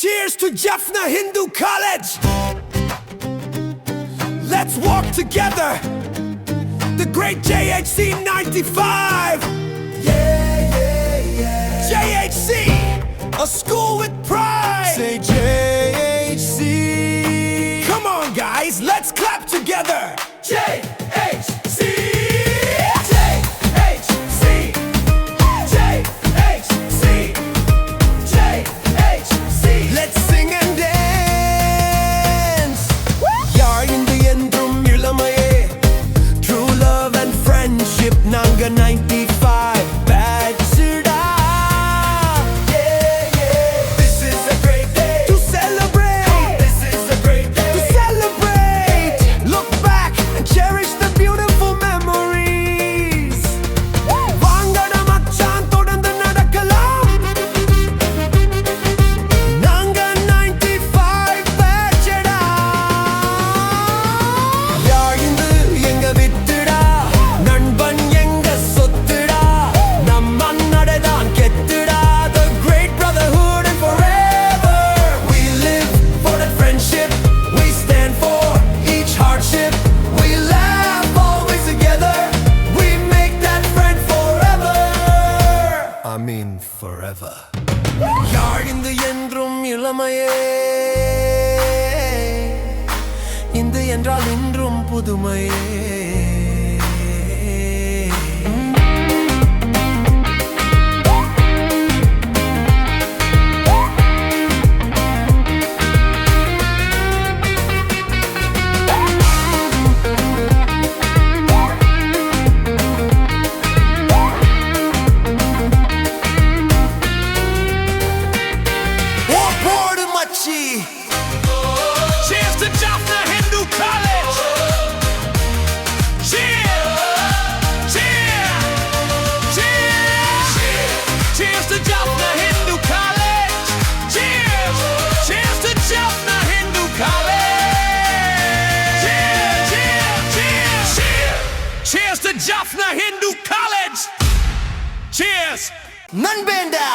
Cheers to Jaffna Hindu College! Let's walk together! The Great JHC95! Yeah. JHC! A school with pride! Say JHC. Come on guys, let's clap together! JHC! Let's sing and dance. Yaar indu endrum ilamaye. True love and friendship. Nanga 95 batchஎட. This is a great day to celebrate. This is a great day to celebrate. Look back and cherish the beautiful memories. Vaangada machan thodandu nadakalam. Nanga 95 batchஎட. Yaar indu enga vittuda. Nanban enga sottuda. Namma nadedan kettuda. The great brotherhood and forever. We live for that friendship. We stand for each hardship. We laugh always together. We make that friend forever. I mean forever. Yaar indu endrum ilamaye. Indu என்றால் இன்றும் புதுமையே. Board machi. Cheers to Jaffna Hindu College! Cheers! Cheers! Cheers! Cheers to Jaffna Hindu College! Cheers! Cheers to Jaffna Hindu College! Cheers! Cheers! Cheers! Cheers! Cheers to Jaffna Hindu College! Cheers! Nanbenda.